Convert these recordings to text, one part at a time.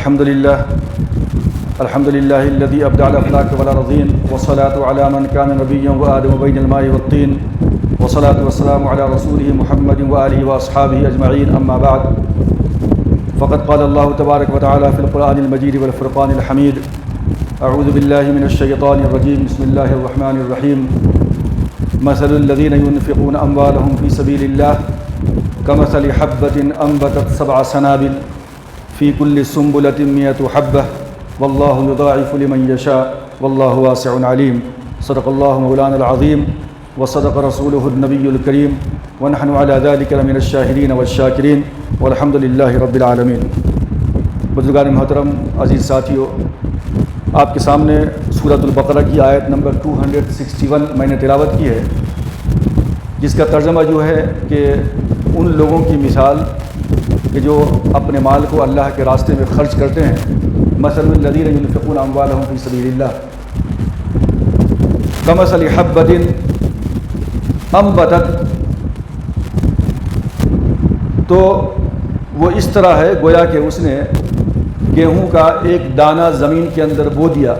الحمد لله الذي أبدع الأخلاق والأرضين والصلاة على من كان نبيا وآدم بين الماء والطين والصلاة والسلام على رسوله محمد وآله وأصحابه أجمعين أما بعد فقد قال الله تبارك وتعالى في القرآن المجيد والفرقان الحميد أعوذ بالله من الشيطان الرجيم بسم الله الرحمن الرحيم مثل الذين ينفقون أموالهم في سبيل الله كمثل حبة أنبتت 7 سنابل في كل سنبلة 100 حبة والله يضاعف لمن يشاء والله واسع عليم صدق الله مولانا العظيم وصدق رسوله النبي الكريم ونحن على ذلك لمن الشاهدين والشاكرين والحمد لله رب العالمين۔ بزرگان محترم، عزیز ساتھیو، آپ کے سامنے سورۃ البقرہ کی آیت نمبر 261 میں نے تلاوت کی ہے، جس کا ترجمہ جو ہے کہ ان لوگوں کی مثال کہ جو اپنے مال کو اللہ کے راستے میں خرچ کرتے ہیں، مثل الذین ينفقون اموالهم فی سبیل اللہ کمثل حبۃ انبتت، تو وہ اس طرح ہے گویا کہ اس نے گیہوں کا ایک دانہ زمین کے اندر بو دیا،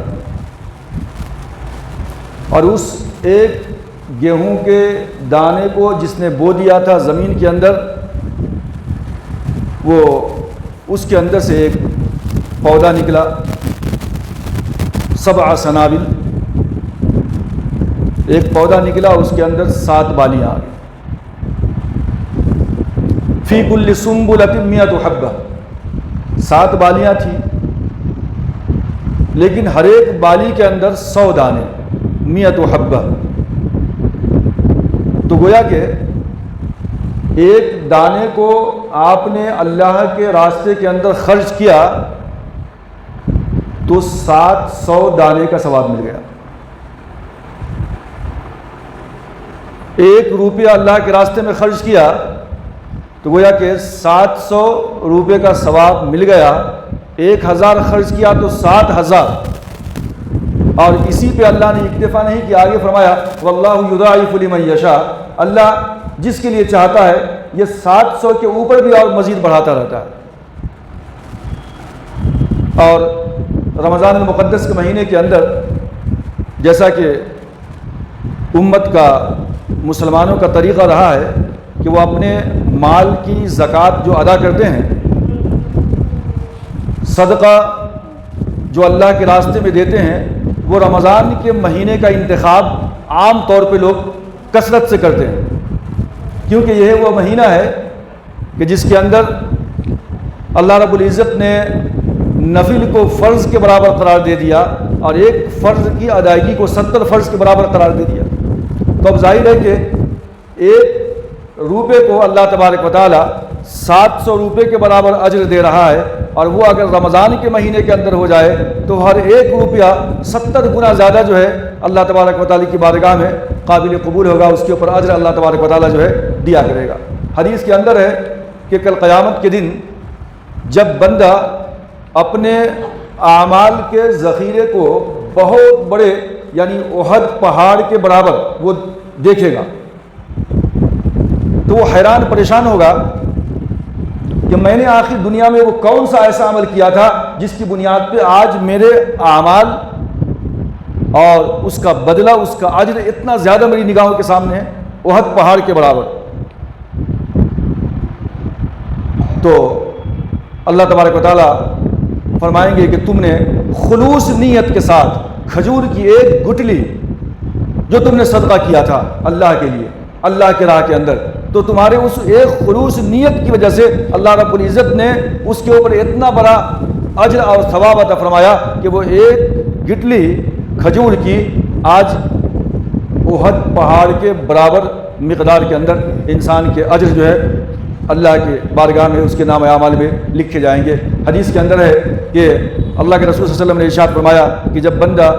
اور اس ایک گیہوں کے دانے کو جس نے بو دیا تھا زمین کے اندر، وہ اس کے اندر سے ایک پودا نکلا 7 سنابل، ایک پودا نکلا، اس کے اندر 7 بالیاں آ گئی۔ فی کل سنبلۃ 100 حبہ، 7 بالیاں تھیں، لیکن ہر ایک بالی کے اندر 100 دانے، 100 حبہ۔ تو گویا کہ ایک دانے کو آپ نے اللہ کے راستے کے اندر خرچ کیا تو 700 دانے کا ثواب مل گیا۔ 1 روپیہ اللہ کے راستے میں خرچ کیا تو گویا کہ 700 روپے کا ثواب مل گیا۔ 1000 خرچ کیا تو 7000، اور اسی پہ اللہ نے اکتفا نہیں کیا، آگے فرمایا واللہ یضاعف لمن یشاء، اللہ جس کے لیے چاہتا ہے یہ 700 کے اوپر بھی اور مزید بڑھاتا رہتا ہے۔ اور رمضان المقدس کے مہینے کے اندر جیسا کہ امت کا، مسلمانوں کا طریقہ رہا ہے کہ وہ اپنے مال کی زکوٰۃ جو ادا کرتے ہیں، صدقہ جو اللہ کے راستے میں دیتے ہیں، وہ رمضان کے مہینے کا انتخاب عام طور پہ لوگ کثرت سے کرتے ہیں، کیونکہ یہ وہ مہینہ ہے کہ جس کے اندر اللہ رب العزت نے نفل کو فرض کے برابر قرار دے دیا اور ایک فرض کی ادائیگی کو 70 فرض کے برابر قرار دے دیا۔ تو اب ظاہر ہے کہ 1 روپے کو اللہ تبارک و تعالی 700 روپے کے برابر اجر دے رہا ہے، اور وہ اگر رمضان کے مہینے کے اندر ہو جائے تو ہر 1 روپیہ 70 گنا زیادہ جو ہے اللہ تبارک و تعالی کی بارگاہ میں قابل قبول ہوگا، اس کے اوپر اجر اللہ تبارک و تعالی جو ہے دیا کرے گا۔ حدیث کے اندر ہے کہ کل قیامت کے دن جب بندہ اپنے اعمال کے ذخیرے کو بہت بڑے یعنی احد پہاڑ کے برابر وہ دیکھے گا تو وہ حیران پریشان ہوگا کہ میں نے آخر دنیا میں وہ کون سا ایسا عمل کیا تھا جس کی بنیاد پہ آج میرے اعمال اور اس کا بدلہ، اس کا اجر اتنا زیادہ میری نگاہوں کے سامنے ہے، احد پہاڑ کے برابر۔ تو اللہ تبارک و تعالیٰ فرمائیں گے کہ تم نے خلوص نیت کے ساتھ کھجور کی 1 گٹلی جو تم نے صدقہ کیا تھا اللہ کے لیے، اللہ کے راہ کے اندر، تو تمہارے اس ایک خلوص نیت کی وجہ سے اللہ رب العزت نے اس کے اوپر اتنا بڑا اجر اور ثواب عطا فرمایا کہ وہ 1 گٹلی کھجور کی آج احد پہاڑ کے برابر مقدار کے اندر انسان کے اجر جو ہے اللہ کے بارگاہ میں اس کے نام اعمال میں لکھے جائیں گے۔ حدیث کے اندر ہے کہ اللہ کے رسول صلی اللہ علیہ وسلم نے ارشاد فرمایا کہ جب بندہ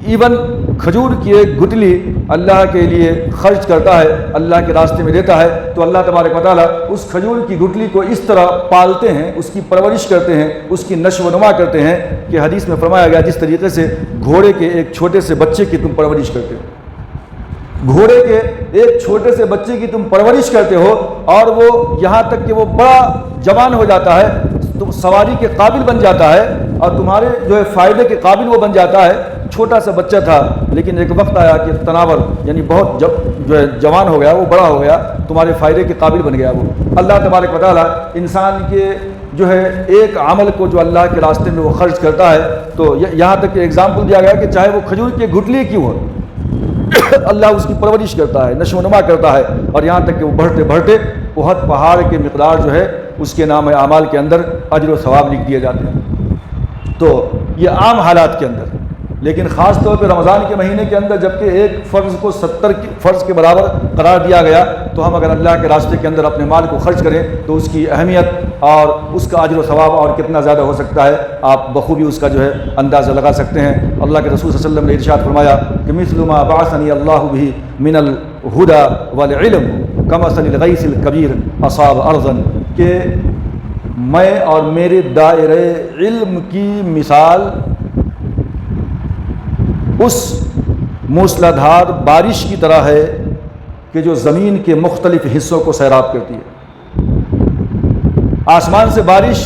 ایون کھجور کی 1 گٹلی اللہ کے لیے خرچ کرتا ہے، اللہ کے راستے میں دیتا ہے، تو اللہ تبارک و تعالیٰ اس کھجور کی گٹلی کو اس طرح پالتے ہیں، اس کی پرورش کرتے ہیں، اس کی نشو و نما کرتے ہیں کہ حدیث میں فرمایا گیا جس طریقے سے گھوڑے کے ایک چھوٹے سے بچے کی تم پرورش کرتے ہو، گھوڑے کے ایک چھوٹے سے بچے کی تم پرورش کرتے ہو اور وہ یہاں تک کہ وہ بڑا جوان ہو جاتا ہے، سواری کے قابل بن جاتا ہے اور تمہارے جو ہے فائدے کے قابل وہ بن جاتا ہے. چھوٹا سا بچہ تھا لیکن ایک وقت آیا کہ تناور یعنی بہت جو ہے جوان ہو گیا, وہ بڑا ہو گیا, تمہارے فائدے کے قابل بن گیا. وہ اللہ تبارک و تعالیٰ انسان کے جو ہے ایک عمل کو جو اللہ کے راستے میں وہ خرچ کرتا ہے, تو یہاں تک کہ ایگزامپل دیا گیا کہ چاہے وہ کھجور کے گٹلی کیوں ہو, اللہ اس کی پرورش کرتا ہے, نشو و نما کرتا ہے, اور یہاں تک کہ وہ بڑھتے بڑھتے احد پہاڑ کے مقدار جو ہے اس کے نام اعمال کے اندر اجر و ثواب لکھ دیے جاتے ہیں. تو یہ عام حالات کے اندر, لیکن خاص طور پہ رمضان کے مہینے کے اندر جبکہ ایک فرض کو 70 فرض کے برابر قرار دیا گیا, تو ہم اگر اللہ کے راستے کے اندر اپنے مال کو خرچ کریں تو اس کی اہمیت اور اس کا اجر و ثواب اور کتنا زیادہ ہو سکتا ہے آپ بخوبی اس کا جو ہے اندازہ لگا سکتے ہیں. اللہ کے رسول صلی اللہ علیہ وسلم نے ارشاد فرمایا کہ مثل ما بعثنی اللہ به من الہدى والعلم کمثل الغیث الکبیر اصاب ارضا, کہ میں اور میرے دائرے علم کی مثال اس موسلا دھار بارش کی طرح ہے کہ جو زمین کے مختلف حصوں کو سیراب کرتی ہے. آسمان سے بارش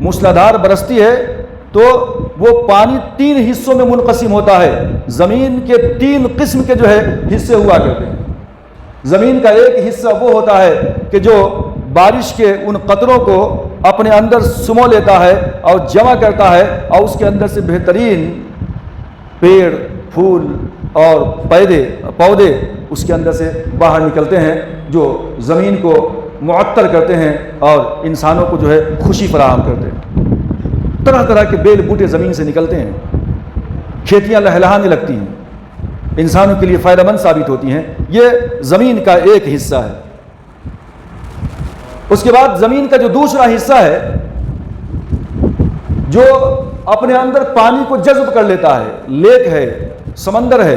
موسلا دھار برستی ہے تو وہ پانی 3 حصوں میں منقسم ہوتا ہے. زمین کے 3 قسم کے جو ہے حصے ہوا کرتے ہیں. زمین کا ایک حصہ وہ ہوتا ہے کہ جو بارش کے ان قطروں کو اپنے اندر سمو لیتا ہے اور جمع کرتا ہے, اور اس کے اندر سے بہترین پیڑ پھول اور پودے اس کے اندر سے باہر نکلتے ہیں جو زمین کو معطر کرتے ہیں اور انسانوں کو جو ہے خوشی فراہم کرتے ہیں. طرح طرح کے بیل بوٹے زمین سے نکلتے ہیں, کھیتیاں لہلہانے لگتی ہیں, انسانوں کے لیے فائدہ مند ثابت ہوتی ہیں. یہ زمین کا ایک حصہ ہے. اس کے بعد زمین کا جو دوسرا حصہ ہے جو اپنے اندر پانی کو جذب کر لیتا ہے, لیک ہے, سمندر ہے,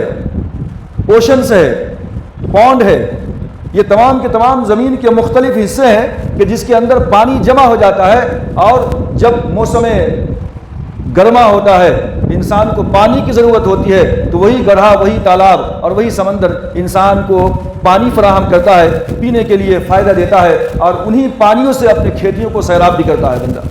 اوشنس ہے, پونڈ ہے, یہ تمام کے تمام زمین کے مختلف حصے ہیں کہ جس کے اندر پانی جمع ہو جاتا ہے, اور جب موسم گرما ہوتا ہے انسان کو پانی کی ضرورت ہوتی ہے تو وہی گڑھا, وہی تالاب اور وہی سمندر انسان کو پانی فراہم کرتا ہے, پینے کے لیے فائدہ دیتا ہے, اور انہی پانیوں سے اپنے کھیتیوں کو سیراب بھی کرتا ہے بندہ.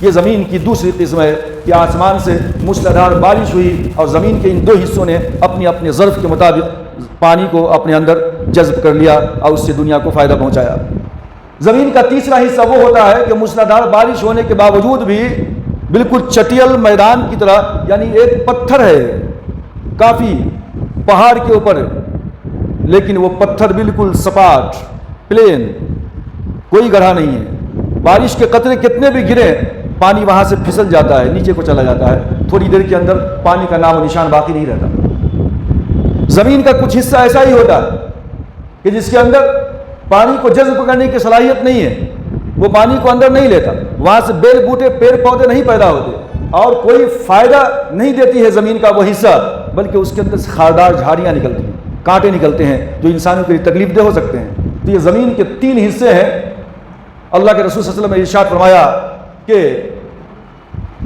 یہ زمین کی دوسری قسم ہے کہ آسمان سے موسلادھار بارش ہوئی اور زمین کے ان 2 حصوں نے اپنی اپنے ظرف کے مطابق پانی کو اپنے اندر جذب کر لیا اور اس سے دنیا کو فائدہ پہنچایا. زمین کا تیسرا حصہ وہ ہوتا ہے کہ موسلادھار بارش ہونے کے باوجود بھی بالکل چٹیل میدان کی طرح, یعنی ایک پتھر ہے کافی پہاڑ کے اوپر, لیکن وہ پتھر بالکل سپاٹ پلین, کوئی گڑھا نہیں ہے. بارش کے قطرے کتنے بھی گرے پانی وہاں سے پھسل جاتا ہے, نیچے کو چلا جاتا ہے, تھوڑی دیر کے اندر پانی کا نام و نشان باقی نہیں رہتا. زمین کا کچھ حصہ ایسا ہی ہوتا ہے کہ جس کے اندر پانی کو جذب کرنے کی صلاحیت نہیں ہے, وہ پانی کو اندر نہیں لیتا, وہاں سے بیل بوٹے پیڑ پودے نہیں پیدا ہوتے اور کوئی فائدہ نہیں دیتی ہے زمین کا وہ حصہ, بلکہ اس کے اندر سے خاردار جھاڑیاں نکلتی ہیں, کانٹے نکلتے ہیں جو انسانوں کے لیے تکلیف دہ ہو سکتے ہیں. تو یہ زمین کے 3 حصے ہیں. اللہ کے رسول صلی اللہ علیہ وسلم نے ارشاد فرمایا کہ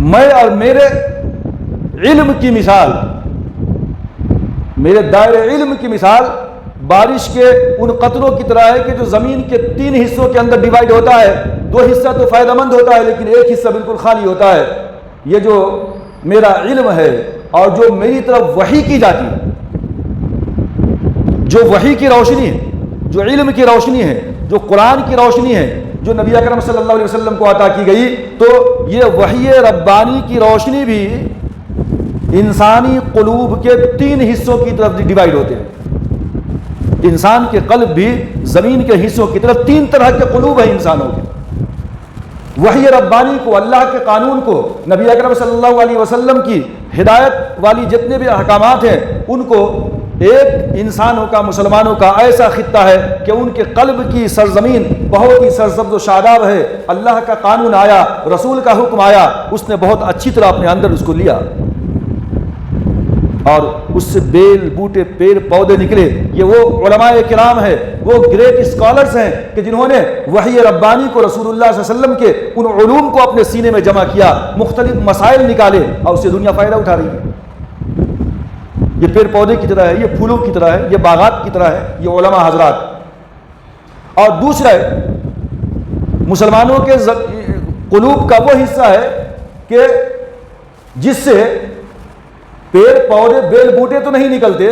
میں اور میرے علم کی مثال, میرے دائرے علم کی مثال بارش کے ان قطروں کی طرح ہے کہ جو زمین کے 3 حصوں کے اندر ڈیوائیڈ ہوتا ہے. 2 حصہ تو فائدہ مند ہوتا ہے لیکن ایک حصہ بالکل خالی ہوتا ہے. یہ جو میرا علم ہے اور جو میری طرف وحی کی جاتی ہے, جو وحی کی روشنی ہے, جو علم کی روشنی ہے, جو قرآن کی روشنی ہے, جو نبی اکرم صلی اللہ علیہ وسلم کو عطا کی گئی, تو یہ وحی ربانی کی روشنی بھی انسانی قلوب کے 3 حصوں کی طرف ڈیوائیڈ ہوتے ہیں. انسان کے قلب بھی زمین کے حصوں کی طرف 3 طرح کے قلوب ہیں انسانوں کے. وحی ربانی کو, اللہ کے قانون کو, نبی اکرم صلی اللہ علیہ وسلم کی ہدایت والی جتنے بھی احکامات ہیں ان کو ایک انسانوں کا, مسلمانوں کا ایسا خطہ ہے کہ ان کے قلب کی سرزمین بہت ہی سرسبز و شاداب ہے. اللہ کا قانون آیا, رسول کا حکم آیا, اس نے بہت اچھی طرح اپنے اندر اس کو لیا اور اس سے بیل بوٹے پیڑ پودے نکلے. یہ وہ علماء کرام ہیں, وہ گریٹ اسکالرز ہیں کہ جنہوں نے وحی ربانی کو, رسول اللہ صلی اللہ علیہ وسلم کے ان علوم کو اپنے سینے میں جمع کیا, مختلف مسائل نکالے اور اس سے دنیا فائدہ اٹھا رہی ہے. یہ پیڑ پودے کی طرح ہے, یہ پھولوں کی طرح ہے, یہ باغات کی طرح ہے, یہ علماء حضرات. اور دوسرا ہے مسلمانوں کے قلوب کا وہ حصہ ہے کہ جس سے پیڑ پودے بیل بوٹے تو نہیں نکلتے،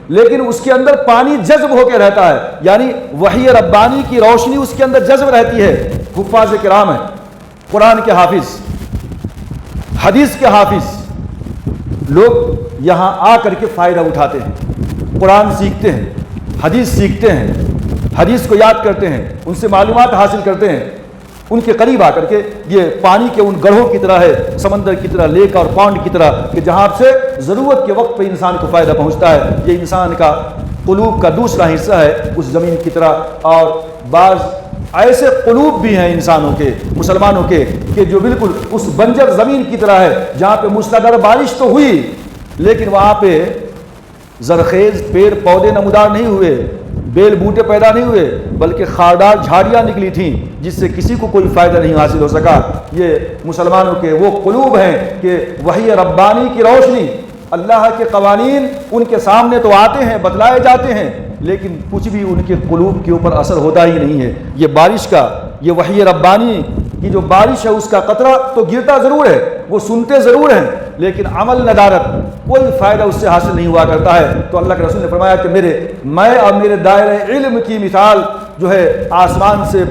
لیکن اس کے اندر پانی جذب ہو کے رہتا ہے، یعنی وحی ربانی کی روشنی اس کے اندر جذب رہتی ہے۔ حفاظ کرام ہیں، قرآن کے حافظ، حدیث کے حافظ لوگ یہاں آ کر کے فائدہ اٹھاتے ہیں، قرآن سیکھتے ہیں، حدیث سیکھتے ہیں، حدیث کو یاد کرتے ہیں، ان سے معلومات حاصل کرتے ہیں، ان کے قریب آ کر کے یہ پانی کے ان گڑھوں کی طرح ہے، سمندر کی طرح، لیک اور پانڈ کی طرح، کہ جہاں سے ضرورت کے وقت پہ انسان کو فائدہ پہنچتا ہے۔ یہ انسان کا قلوب کا دوسرا حصہ ہے اس زمین کی طرح۔ اور بعض ایسے قلوب بھی ہیں انسانوں کے، مسلمانوں کے، کہ جو بالکل اس بنجر زمین کی طرح ہے جہاں پہ موسلادھار بارش تو ہوئی لیکن وہاں پہ زرخیز پیڑ پودے نمودار نہیں ہوئے، بیل بوٹے پیدا نہیں ہوئے، بلکہ خاردار جھاڑیاں نکلی تھیں جس سے کسی کو کوئی فائدہ نہیں حاصل ہو سکا۔ یہ مسلمانوں کے وہ قلوب ہیں کہ وحی ربانی کی روشنی، اللہ کے قوانین ان کے سامنے تو آتے ہیں، بتلائے جاتے ہیں، لیکن کچھ بھی ان کے قلوب کے اوپر اثر ہوتا ہی نہیں ہے۔ یہ بارش کا، یہ وحی ربانی کی جو بارش ہے اس کا قطرہ تو گرتا ضرور ہے، وہ سنتے ضرور ہیں، لیکن عمل ندارت، کوئی فائدہ اس سے حاصل نہیں ہوا کرتا ہے۔ تو اللہ کے رسول نے فرمایا کہ میں اور میرے دائرہ علم کی مثال جو ہے آسمان سے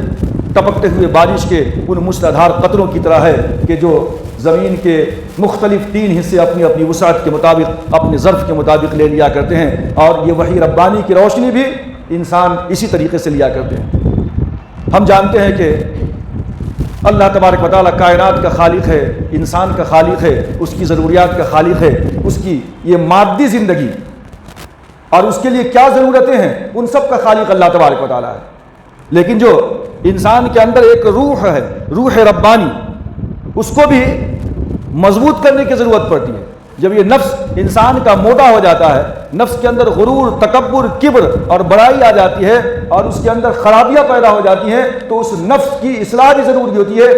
ٹپکتے ہوئے بارش کے ان موسلادھار قطروں کی طرح ہے کہ جو زمین کے مختلف 3 حصے اپنی اپنی وسعت کے مطابق، اپنے ظرف کے مطابق لے لیا کرتے ہیں، اور یہ وحی ربانی کی روشنی بھی انسان اسی طریقے سے لیا کرتے ہیں۔ ہم جانتے ہیں کہ اللہ تبارک و تعالیٰ کائنات کا خالق ہے، انسان کا خالق ہے، اس کی ضروریات کا خالق ہے، اس کی یہ مادی زندگی اور اس کے لیے کیا ضرورتیں ہیں ان سب کا خالق اللہ تبارک و تعالیٰ ہے۔ لیکن جو انسان کے اندر ایک روح ہے، روح ربانی، اس کو بھی مضبوط کرنے کی ضرورت پڑتی ہے۔ جب یہ نفس انسان کا موٹا ہو جاتا ہے، نفس کے اندر غرور، تکبر، کبر اور بڑائی آ جاتی ہے اور اس کے اندر خرابیاں پیدا ہو جاتی ہیں، تو اس نفس کی اصلاح بھی ضروری ہوتی ہے،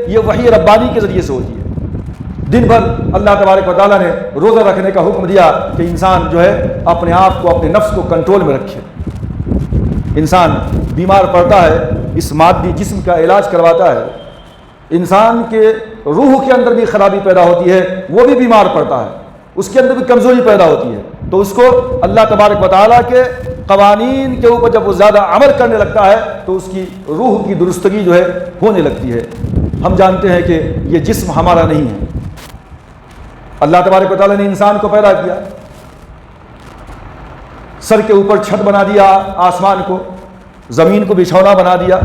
یہ وحی ربانی کے ذریعے سے ہوتی ہے۔ دن بھر اللہ تبارک و تعالیٰ نے روزہ رکھنے کا حکم دیا کہ انسان جو ہے اپنے آپ کو، اپنے نفس کو کنٹرول میں رکھے۔ انسان بیمار پڑتا ہے، اس مادی جسم کا علاج کرواتا ہے، انسان کے روح کے اندر بھی خرابی پیدا ہوتی ہے، وہ بھی بیمار پڑتا ہے، اس کے اندر بھی کمزوری پیدا ہوتی ہے، تو اس کو اللہ تبارک و تعالیٰ کے قوانین کے اوپر جب وہ زیادہ عمل کرنے لگتا ہے تو اس کی روح کی درستگی جو ہے ہونے لگتی ہے۔ ہم جانتے ہیں کہ یہ جسم ہمارا نہیں ہے، اللہ تبارک و تعالیٰ نے انسان کو پیدا کیا، سر کے اوپر چھت بنا دیا، آسمان کو، زمین کو بچھونا بنا دیا،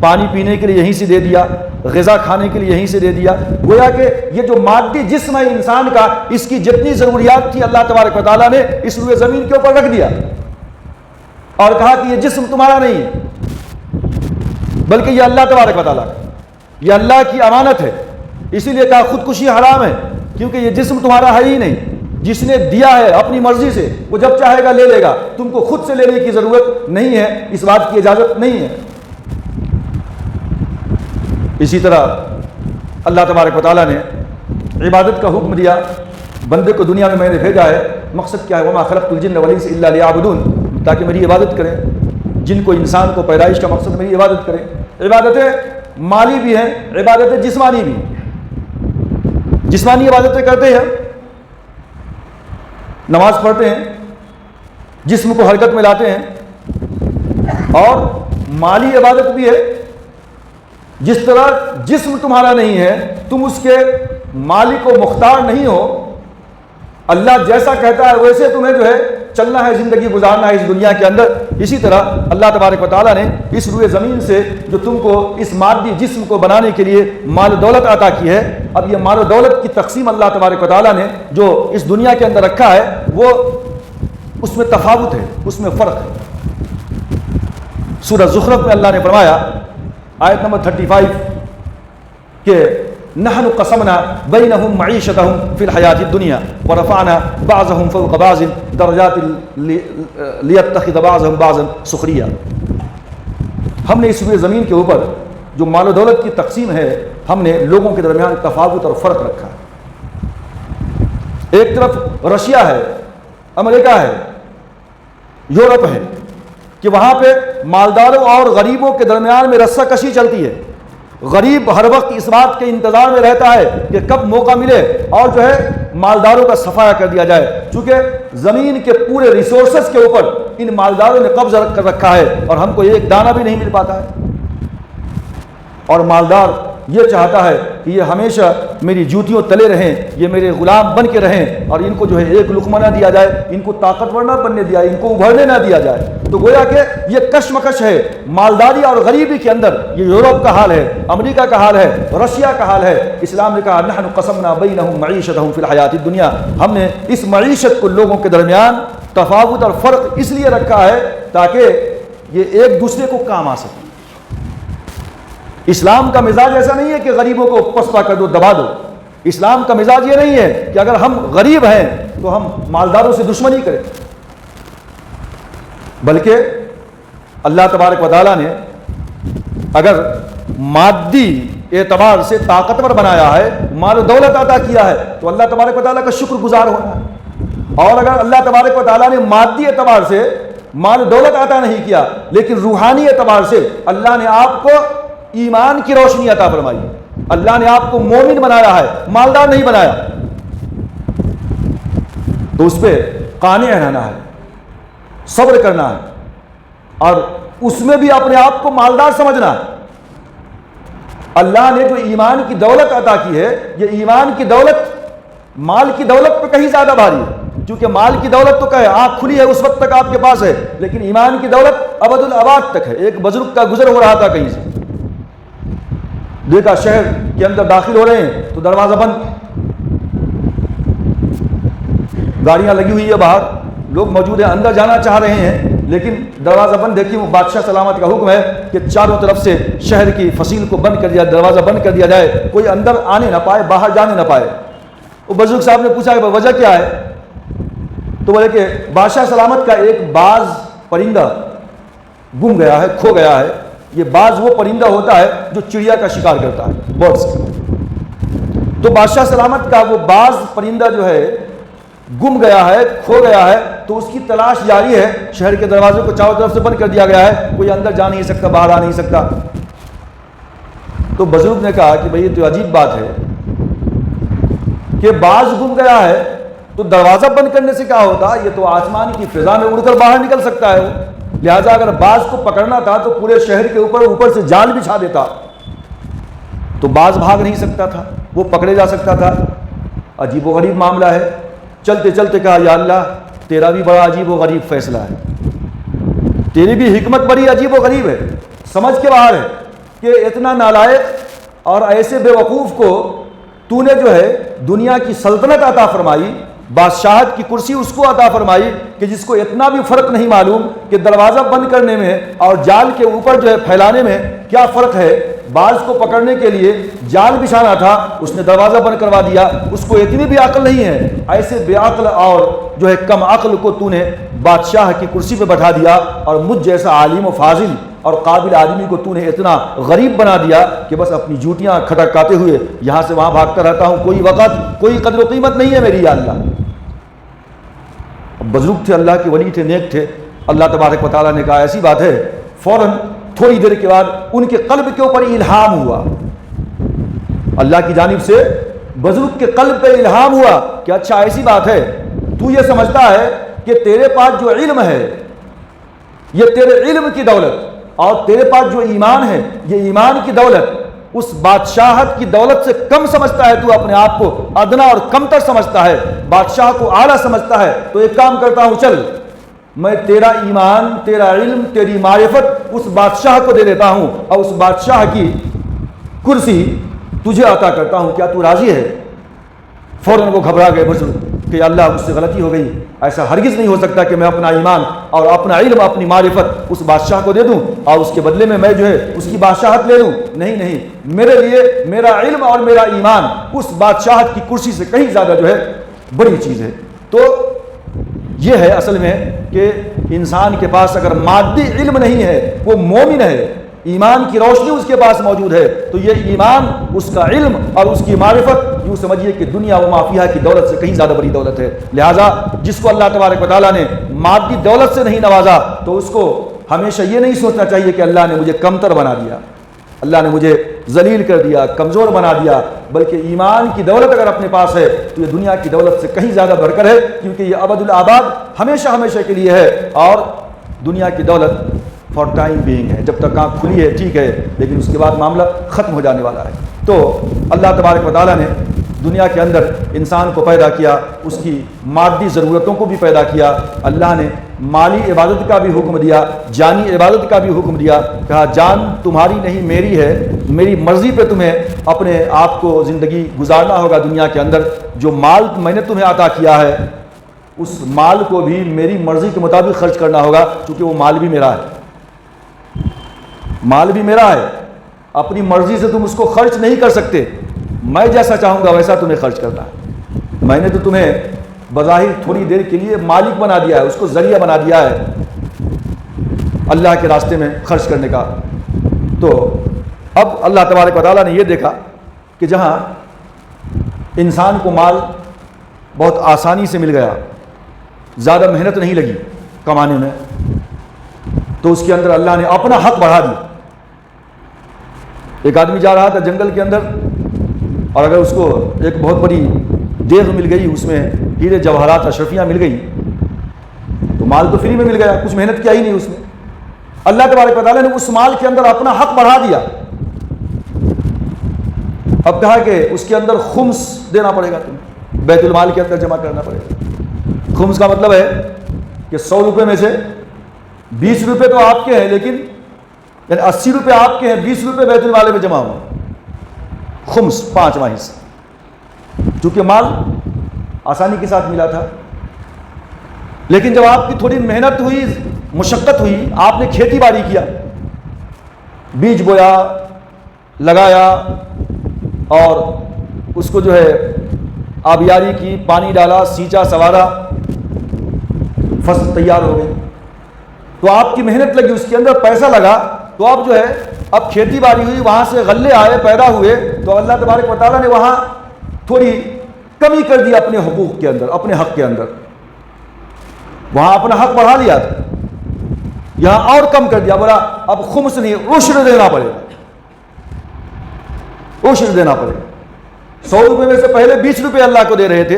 پانی پینے کے لیے یہیں سے دے دیا، غذا کھانے کے لیے یہیں سے دے دیا۔ گویا کہ یہ جو مادی جسم ہے انسان کا، اس کی جتنی ضروریات تھی اللہ تبارک و تعالیٰ نے اس روئے زمین کے اوپر رکھ دیا اور کہا کہ یہ جسم تمہارا نہیں ہے بلکہ یہ اللہ تبارک و تعالیٰ کا، یہ اللہ کی امانت ہے۔ اسی لیے کہا خودکشی حرام ہے، کیونکہ یہ جسم تمہارا ہے ہی نہیں، جس نے دیا ہے اپنی مرضی سے، وہ جب چاہے گا لے لے گا، تم کو خود سے لینے کی ضرورت نہیں ہے، اس بات کی اجازت نہیں ہے۔ اسی طرح اللہ تبارک و تعالیٰ نے عبادت کا حکم دیا، بندے کو دنیا میں نے بھیجا ہے، مقصد کیا ہے؟ وما خلقت الجن والانس الا لیعبدون، تاکہ میری عبادت کریں۔ جن کو، انسان کو پیدائش کا مقصد میری عبادت کریں۔ عبادتیں مالی بھی ہیں، عبادتیں جسمانی بھی، جسمانی عبادتیں کرتے ہیں، نماز پڑھتے ہیں، جسم کو حرکت میں لاتے ہیں، اور مالی عبادت بھی ہے۔ جس طرح جسم تمہارا نہیں ہے، تم اس کے مالک و مختار نہیں ہو، اللہ جیسا کہتا ہے ویسے تمہیں جو ہے چلنا ہے، زندگی گزارنا ہے اس دنیا کے اندر۔ اسی طرح اللہ تبارک و تعالیٰ نے اس روئے زمین سے جو تم کو اس مادی جسم کو بنانے کے لیے مال و دولت عطا کی ہے، اب یہ مال و دولت کی تقسیم اللہ تبارک و تعالیٰ نے جو اس دنیا کے اندر رکھا ہے، وہ اس میں تفاوت ہے، اس میں فرق ہے۔ سورہ زخرف میں اللہ نے فرمایا آیت نمبر 35 کہ نحن قسمنا بینہم معیشتہم فی الحیات الدنیا ورفعنا بعضہم فوق بعض درجات لیتخذ بعضہم بعضا سخریا۔ ہم نے اس روئے زمین کے اوپر جو مال و دولت کی تقسیم ہے، ہم نے لوگوں کے درمیان تفاوت اور فرق رکھا ہے۔ ایک طرف رشیا ہے، امریکہ ہے، یورپ ہے، کہ وہاں پہ مالداروں اور غریبوں کے درمیان میں رسہ کشی چلتی ہے، غریب ہر وقت اس بات کے انتظار میں رہتا ہے کہ کب موقع ملے اور جو ہے مالداروں کا صفایا کر دیا جائے، چونکہ زمین کے پورے ریسورسز کے اوپر ان مالداروں نے قبضہ کر رکھا ہے اور ہم کو ایک دانہ بھی نہیں مل پاتا ہے، اور مالدار یہ چاہتا ہے کہ یہ ہمیشہ میری جوتیوں تلے رہیں، یہ میرے غلام بن کے رہیں، اور ان کو جو ہے ایک لقمہ نہ دیا جائے، ان کو طاقتور نہ بننے دیا جائے، ان کو ابھرنے نہ دیا جائے۔ تو گویا کہ یہ کشمکش ہے مالداری اور غریبی کے اندر۔ یہ یورپ کا حال ہے، امریکہ کا حال ہے، رشیا کا حال ہے۔ اسلام نے کہا نحن قسمنا بینہم معیشتہم فی الحیات الدنیا، ہم نے اس معیشت کو لوگوں کے درمیان تفاوت اور فرق اس لیے رکھا ہے تاکہ یہ ایک دوسرے کو کام آ سکے۔ اسلام کا مزاج ایسا نہیں ہے کہ غریبوں کو پسپا کر دو، دبا دو۔ اسلام کا مزاج یہ نہیں ہے کہ اگر ہم غریب ہیں تو ہم مالداروں سے دشمنی کریں، بلکہ اللہ تبارک و تعالیٰ نے اگر مادی اعتبار سے طاقتور بنایا ہے، مال و دولت عطا کیا ہے، تو اللہ تبارک و تعالیٰ کا شکر گزار ہونا ہے۔ اور اگر اللہ تبارک و تعالیٰ نے مادی اعتبار سے مال و دولت عطا نہیں کیا لیکن روحانی اعتبار سے اللہ نے آپ کو ایمان کی روشنی عطا فرمائی، اللہ نے آپ کو مومن بنایا ہے، مالدار نہیں بنایا، تو اس پہ قانع رہنا ہے، صبر کرنا ہے، اور اس میں بھی اپنے آپ کو مالدار سمجھنا ہے۔ اللہ نے جو ایمان کی دولت عطا کی ہے، یہ ایمان کی دولت مال کی دولت پہ کہیں زیادہ بھاری ہے، کیونکہ مال کی دولت تو کہے آنکھ کھلی ہے اس وقت تک آپ کے پاس ہے، لیکن ایمان کی دولت ابد الاباد تک ہے۔ ایک بزرگ کا گزر ہو رہا تھا کہیں سے، دیکھا شہر کے اندر داخل ہو رہے ہیں تو دروازہ بند، گاڑیاں لگی ہوئی ہے باہر، لوگ موجود ہیں، اندر جانا چاہ رہے ہیں لیکن دروازہ بند۔ دیکھیے وہ بادشاہ سلامت کا حکم ہے کہ چاروں طرف سے شہر کی فصیل کو بند کر دیا، دروازہ بند کر دیا جائے، کوئی اندر آنے نہ پائے، باہر جانے نہ پائے۔ وہ بزرگ صاحب نے پوچھا کہ وجہ کیا ہے؟ تو بولے کہ بادشاہ سلامت کا ایک باز پرندہ گم گیا ہے، کھو گیا ہے۔ یہ باز وہ پرندہ ہوتا ہے جو چڑیا کا شکار کرتا ہے، برڈز۔ تو بادشاہ سلامت کا وہ باز پرندہ جو ہے گم گیا ہے، کھو گیا ہے، تو اس کی تلاش جاری ہے۔ شہر کے دروازے کو چاروں طرف سے بند کر دیا گیا ہے، کوئی اندر جا نہیں سکتا، باہر آ نہیں سکتا۔ تو بزرگ نے کہا کہ بھئی یہ تو عجیب بات ہے کہ باز گم گیا ہے تو دروازہ بند کرنے سے کیا ہوتا، یہ تو آسمان کی فضا میں اڑ کر باہر نکل سکتا ہے وہ، لہٰذا اگر باز کو پکڑنا تھا تو پورے شہر کے اوپر سے جال بچھا دیتا تو باز بھاگ نہیں سکتا تھا، وہ پکڑے جا سکتا تھا۔ عجیب و غریب معاملہ ہے۔ چلتے چلتے کہا یا اللہ تیرا بھی بڑا عجیب و غریب فیصلہ ہے، تیری بھی حکمت بڑی عجیب و غریب ہے، سمجھ کے باہر ہے کہ اتنا نالائق اور ایسے بے وقوف کو تو نے جو ہے دنیا کی سلطنت عطا فرمائی، بادشاہت کی کرسی اس کو عطا فرمائی کہ جس کو اتنا بھی فرق نہیں معلوم کہ دروازہ بند کرنے میں اور جال کے اوپر جو ہے پھیلانے میں کیا فرق ہے۔ باز کو پکڑنے کے لیے جال بچھانا تھا، اس نے دروازہ بند کروا دیا۔ اس کو اتنی بھی عقل نہیں ہے، ایسے بے عقل اور جو ہے کم عقل کو تو نے بادشاہ کی کرسی پہ بٹھا دیا، اور مجھ جیسا عالم و فاضل اور قابل آدمی کو تو نے اتنا غریب بنا دیا کہ بس اپنی جوتیاں کھٹکاتے ہوئے یہاں سے وہاں بھاگتا رہتا ہوں، کوئی وقت کوئی قدر و قیمت نہیں ہے میری یا اللہ۔ بزرگ تھے، اللہ کے ولی تھے، نیک تھے۔ اللہ تبارک و تعالیٰ نے کہا ایسی بات ہے، فوراً تھوڑی دیر کے بعد ان کے قلب کے اوپر الہام ہوا، اللہ کی جانب سے بزرگ کے قلب پہ الہام ہوا کہ اچھا ایسی بات ہے، تو یہ سمجھتا ہے کہ تیرے پاس جو علم ہے یہ تیرے علم کی دولت، اور تیرے پاس جو ایمان ہے یہ ایمان کی دولت اس بادشاہت کی دولت سے کم سمجھتا ہے، تو اپنے آپ کو ادنا اور کمتر سمجھتا ہے، بادشاہ کو اعلیٰ سمجھتا ہے۔ تو ایک کام کرتا ہوں، چل میں تیرا ایمان، تیرا علم، تیری معرفت اس بادشاہ کو دے دیتا ہوں اور اس بادشاہ کی کرسی تجھے عطا کرتا ہوں، کیا تو راضی ہے؟ فوراً وہ گھبرا گئے بزرگ کہ اللہ مجھ سے غلطی ہو گئی، ایسا ہرگز نہیں ہو سکتا کہ میں اپنا ایمان اور اپنا علم، اپنی معرفت اس بادشاہ کو دے دوں اور اس کے بدلے میں جو ہے اس کی بادشاہت لے لوں۔ نہیں، میرے لیے میرا علم اور میرا ایمان اس بادشاہت کی کرسی سے کہیں زیادہ جو ہے بڑی چیز ہے۔ تو یہ ہے اصل میں کہ انسان کے پاس اگر مادی علم نہیں ہے، وہ مومن ہے، ایمان کی روشنی اس کے پاس موجود ہے، تو یہ ایمان، اس کا علم اور اس کی معرفت یوں سمجھیے کہ دنیا و مافیہ کی دولت سے کہیں زیادہ بڑی دولت ہے۔ لہٰذا جس کو اللہ تبارک و تعالیٰ نے مادی دولت سے نہیں نوازا تو اس کو ہمیشہ یہ نہیں سوچنا چاہیے کہ اللہ نے مجھے کمتر بنا دیا، اللہ نے مجھے ذلیل کر دیا، کمزور بنا دیا، بلکہ ایمان کی دولت اگر اپنے پاس ہے تو یہ دنیا کی دولت سے کہیں زیادہ بڑھ کر ہے، کیونکہ یہ ابد الآباد ہمیشہ ہمیشہ کے لیے ہے، اور دنیا کی دولت فار ٹائم بینگ ہے، جب تک آنکھ کھلی ہے ٹھیک ہے، لیکن اس کے بعد معاملہ ختم ہو جانے والا ہے۔ تو اللہ تبارک و تعالیٰ نے دنیا کے اندر انسان کو پیدا کیا، اس کی مادی ضرورتوں کو بھی پیدا کیا، اللہ نے مالی عبادت کا بھی حکم دیا، جانی عبادت کا بھی حکم دیا، کہا جان تمہاری نہیں میری ہے، میری مرضی پہ تمہیں اپنے آپ کو زندگی گزارنا ہوگا دنیا کے اندر، جو مال میں نے تمہیں عطا کیا ہے اس مال کو بھی میری مرضی کے مطابق خرچ کرنا ہوگا، کیونکہ وہ مال بھی میرا ہے، مال بھی میرا ہے، اپنی مرضی سے تم اس کو خرچ نہیں کر سکتے، میں جیسا چاہوں گا ویسا تمہیں خرچ کرنا ہے۔ میں نے تو تمہیں بظاہر تھوڑی دیر کے لیے مالک بنا دیا ہے، اس کو ذریعہ بنا دیا ہے اللہ کے راستے میں خرچ کرنے کا۔ تو اب اللہ تبارک و تعالیٰ نے یہ دیکھا کہ جہاں انسان کو مال بہت آسانی سے مل گیا، زیادہ محنت نہیں لگی کمانے میں، تو اس کے اندر اللہ نے اپنا حق بڑھا دیا۔ ایک آدمی جا رہا تھا جنگل کے اندر، اور اگر اس کو ایک بہت بڑی دیگ مل گئی، اس میں ہیرے جواہرات اشرفیاں مل گئی، تو مال تو فری میں مل گیا، کچھ محنت کیا ہی نہیں اس میں۔ اللہ تبارک و تعالیٰ نے اس مال کے اندر اپنا حق بڑھا دیا، اب کہا کہ اس کے اندر خمس دینا پڑے گا، تمہیں بیت المال کے اندر جمع کرنا پڑے گا۔ خمس کا مطلب ہے کہ 100 روپے میں سے 20 روپے تو آپ کے ہیں، لیکن یعنی 80 روپے آپ کے ہیں، 20 روپے بیت المال میں جمع ہوں، خمس 5واں حصہ، چونکہ مال آسانی کے ساتھ ملا تھا۔ لیکن جب آپ کی تھوڑی محنت ہوئی، مشقت ہوئی، آپ نے کھیتی باڑی کیا، بیج بویا، لگایا، اور اس کو جو ہے آبیاری کی، پانی ڈالا، سینچا، سوارا، فصل تیار ہو گئی، تو آپ کی محنت لگی، اس کے اندر پیسہ لگا، تو اب جو ہے اب کھیتی باڑی ہوئی، وہاں سے غلے آئے، پیدا ہوئے، تو اللہ تبارک و تعالیٰ نے وہاں تھوڑی کمی کر دی اپنے حقوق کے اندر، اپنے حق کے اندر، وہاں اپنا حق بڑھا لیا تھا، یہاں اور کم کر دیا، بولا اب خمس نہیں، عشر دینا پڑے گا، عشر دینا پڑے گا۔ 100 روپے میں سے پہلے 20 روپے اللہ کو دے رہے تھے،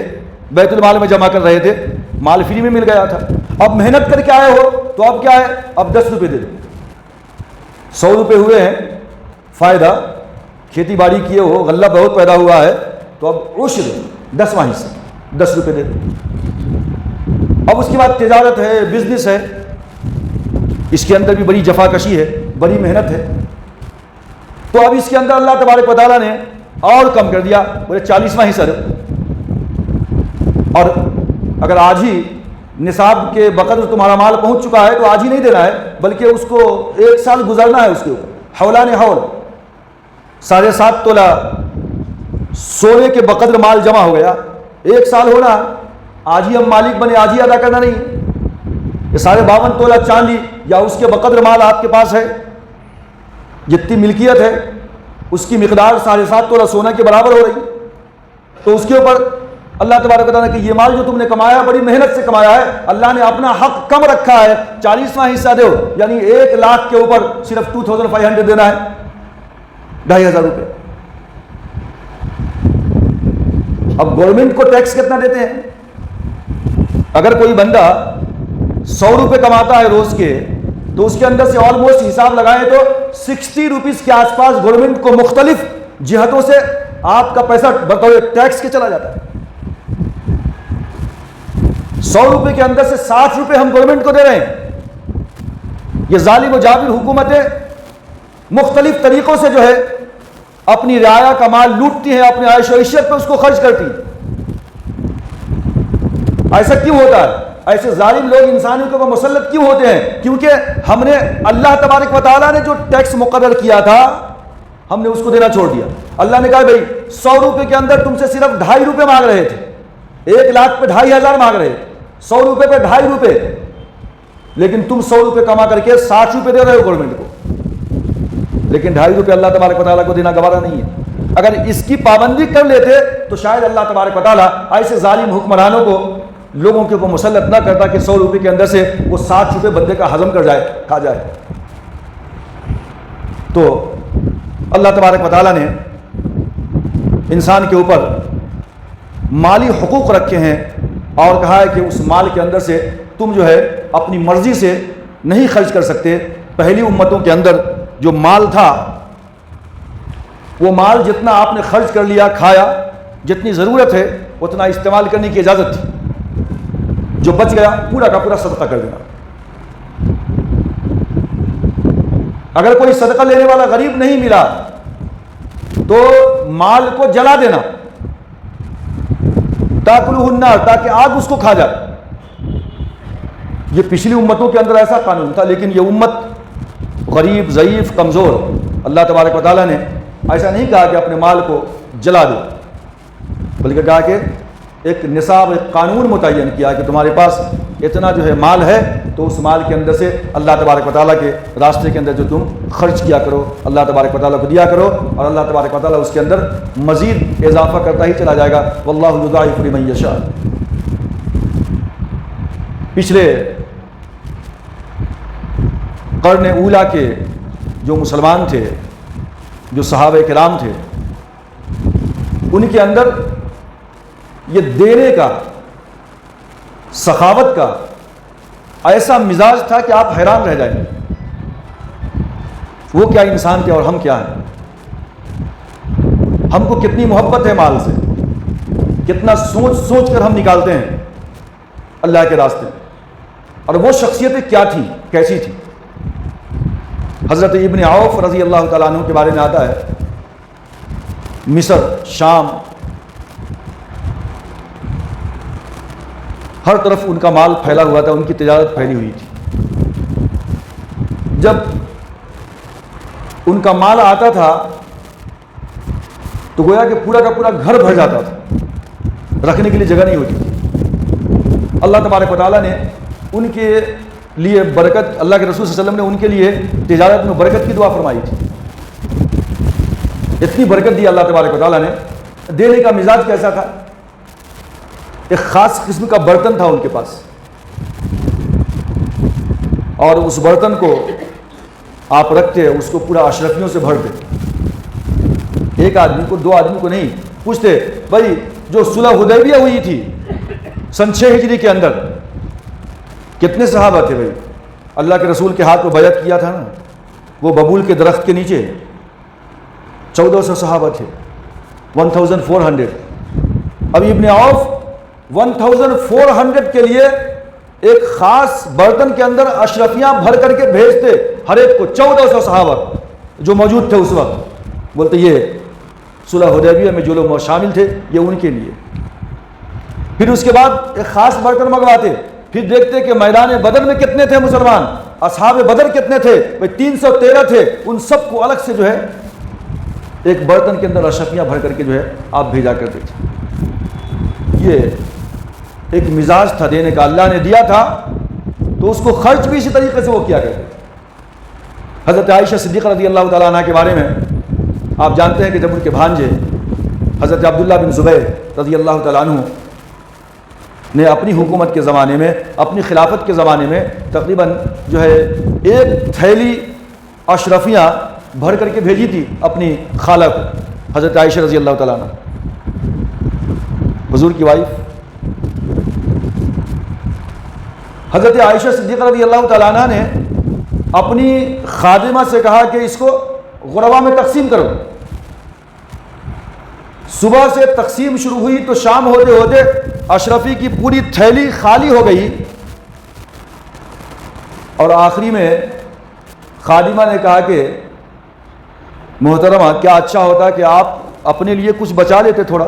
بیت المال میں جمع کر رہے تھے، مال فری میں مل گیا تھا، اب محنت کر کے آئے ہو تو اب کیا ہے، اب 10 روپے دے دو۔ 100 روپے ہوئے ہیں فائدہ، کھیتی باڑی کیے ہو، غلہ بہت پیدا ہوا ہے، تو اب عشر 10واں حصہ 10 روپے دے دو۔ اب اس کے بعد تجارت ہے، بزنس ہے، اس کے اندر بھی بڑی جفاکشی ہے، بڑی محنت ہے، تو اب اس کے اندر اللہ تبارک و تعالیٰ نے اور کم کر دیا، بولے 40واں حصہ دو، اور اگر آج ہی نصاب کے بقدر تمہارا مال پہنچ چکا ہے تو آج ہی نہیں دینا ہے، بلکہ اس کو 1 سال گزرنا ہے، اس کے اوپر حولان حول 7.5 تولہ سونے کے بقدر مال جمع ہو گیا، 1 سال ہونا، آج ہی ہم مالک بنے، آج ہی ادا کرنا نہیں، یہ 52.5 تولہ چاندی یا اس کے بقدر مال آپ کے پاس ہے، جتنی ملکیت ہے اس کی مقدار 7.5 تولہ سونا کے برابر ہو رہی، تو اس کے اوپر اللہ تبارک و تعالیٰ کہ یہ مال جو تم نے کمایا بڑی محنت سے کمایا ہے، اللہ نے اپنا حق کم رکھا ہے، 40واں حصہ دو، یعنی 1 لاکھ کے اوپر صرف 2500 دینا ہے، 2500 روپے۔ اب گورنمنٹ کو ٹیکس کتنا دیتے ہیں؟ اگر کوئی بندہ 100 روپے کماتا ہے روز کے، تو اس کے اندر سے آلموسٹ حساب لگائیں تو 60 روپیز کے آس پاس گورنمنٹ کو مختلف جہتوں سے آپ کا پیسہ بطور ٹیکس کے چلا جاتا ہے۔ 100 روپے کے اندر سے 60 روپے ہم گورنمنٹ کو دے رہے ہیں۔ یہ ظالم و جابر حکومتیں مختلف طریقوں سے جو ہے اپنی رعایا کا مال لوٹتی ہیں، اپنے عیش و عشرت پہ اس کو خرچ کرتی ہیں۔ ایسا کیوں ہوتا ہے؟ ایسے ظالم لوگ انسانوں کے اوپر مسلط کیوں ہوتے ہیں؟ کیونکہ ہم نے اللہ تبارک و تعالیٰ نے جو ٹیکس مقرر کیا تھا ہم نے اس کو دینا چھوڑ دیا۔ اللہ نے کہا بھائی 100 روپے کے اندر تم سے صرف 2.5 روپے مانگ رہے تھے، 1 لاکھ پہ 2500 مانگ رہے تھے، 100 روپے پہ 2.5 روپے، لیکن تم 100 روپے کما کر کے 60 روپے دے رہے ہو گورنمنٹ کو، لیکن 2.5 روپے اللہ تبارک و تعالیٰ کو دینا گوارا نہیں ہے۔ اگر اس کی پابندی کر لیتے تو شاید اللہ تبارک و تعالیٰ ایسے ظالم حکمرانوں کو لوگوں کے اوپر مسلط نہ کرتا کہ 100 روپے کے اندر سے وہ 60 روپے بندے کا ہضم کر جائے، کھا جائے۔ تو اللہ تبارک و تعالیٰ نے انسان کے اوپر مالی حقوق رکھے ہیں اور کہا ہے کہ اس مال کے اندر سے تم جو ہے اپنی مرضی سے نہیں خرچ کر سکتے۔ پہلی امتوں کے اندر جو مال تھا وہ مال جتنا آپ نے خرچ کر لیا، کھایا، جتنی ضرورت ہے اتنا استعمال کرنے کی اجازت تھی، جو بچ گیا پورا کا پورا صدقہ کر دینا۔ اگر کوئی صدقہ لینے والا غریب نہیں ملا تو مال کو جلا دینا، تاکلہ النار، تاکہ آگ اس کو کھا جائے۔ یہ پچھلی امتوں کے اندر ایسا قانون تھا، لیکن یہ امت غریب، ضعیف، کمزور، اللہ تبارک و تعالیٰ نے ایسا نہیں کہا کہ اپنے مال کو جلا دو، بلکہ کہا کہ ایک نصاب، ایک قانون متعین کیا کہ تمہارے پاس اتنا جو ہے مال ہے تو اس مال کے اندر سے اللہ تبارک و تعالیٰ کے راستے کے اندر جو تم خرچ کیا کرو، اللہ تبارک و تعالیٰ کو دیا کرو، اور اللہ تبارک و تعالیٰ اس کے اندر مزید اضافہ کرتا ہی چلا جائے گا۔ واللہ یضاعف لمن یشاء۔ پچھلے قرن اولیٰ کے جو مسلمان تھے، جو صحابہ کرام تھے، ان کے اندر یہ دینے کا، سخاوت کا ایسا مزاج تھا کہ آپ حیران رہ جائیں گے۔ وہ کیا انسان تھے اور ہم کیا ہیں؟ ہم کو کتنی محبت ہے مال سے، کتنا سوچ سوچ کر ہم نکالتے ہیں اللہ کے راستے، اور وہ شخصیتیں کیا تھیں، کیسی تھیں؟ حضرت ابن عوف رضی اللہ تعالیٰ عنہ کے بارے میں آتا ہے، مصر، شام، ہر طرف ان کا مال پھیلا ہوا تھا، ان کی تجارت پھیلی ہوئی تھی۔ جب ان کا مال آتا تھا تو گویا کہ پورا کا پورا گھر بھر جاتا تھا، رکھنے کے لیے جگہ نہیں ہوتی تھی۔ اللہ تبارک و تعالیٰ نے ان کے لیے برکت، اللہ کے رسول صلی اللہ علیہ وسلم نے ان کے لیے تجارت میں برکت کی دعا فرمائی تھی۔ اتنی برکت دی اللہ تبارک و تعالیٰ نے۔ دینے کا مزاج کیسا تھا؟ ایک خاص قسم کا برتن تھا ان کے پاس، اور اس برتن کو آپ رکھتے، اس کو پورا اشرفیوں سے بھرتے، ایک آدمی کو، دو آدمی کو نہیں، پوچھتے بھائی جو صلح حدیبیہ ہوئی تھی سن 6 ہجری کے اندر، کتنے صحابہ تھے بھائی؟ اللہ کے رسول کے ہاتھ میں بیعت کیا تھا نا، وہ ببول کے درخت کے نیچے 1400 صحابہ تھے، 1400۔ اب ابن عوف 1400 کے لیے ایک خاص برتن کے اندر اشرفیاں بھر کر کے بھیجتے ہر ایک کو، 1400 صحابہ جو موجود تھے اس وقت، بولتے یہ صلح حدیبیہ میں جو لوگ شامل تھے یہ ان کے لیے۔ پھر اس کے بعد ایک خاص برتن منگواتے، پھر دیکھتے کہ میدان بدر میں کتنے تھے مسلمان، اصحاب بدر کتنے تھے، 313 تھے، ان سب کو الگ سے جو ہے ایک برتن کے اندر اشرفیاں بھر کر کے جو ہے آپ بھیجا کرتے تھے۔ یہ ایک مزاج تھا دینے کا، اللہ نے دیا تھا تو اس کو خرچ بھی اسی طریقے سے وہ کیا کرتے تھے۔ حضرت عائشہ صدیقہ رضی اللہ تعالیٰ عنہ کے بارے میں آپ جانتے ہیں کہ جب ان کے بھانجے حضرت عبداللہ بن زبیر رضی اللہ تعالیٰ عنہ نے اپنی حکومت کے زمانے میں، اپنی خلافت کے زمانے میں تقریباً جو ہے 1 تھیلی اشرفیاں بھر کر کے بھیجی تھی اپنی خالہ کو، حضرت عائشہ رضی اللہ تعالیٰ عنہ، حضور کی وائف۔ حضرت عائشہ صدیقہ رضی اللہ تعالیٰ عنہ نے اپنی خادمہ سے کہا کہ اس کو غربا میں تقسیم کرو۔ صبح سے تقسیم شروع ہوئی تو شام ہوتے ہوتے اشرفی کی پوری تھیلی خالی ہو گئی، اور آخری میں خادمہ نے کہا کہ محترمہ کیا اچھا ہوتا کہ آپ اپنے لیے کچھ بچا لیتے تھوڑا۔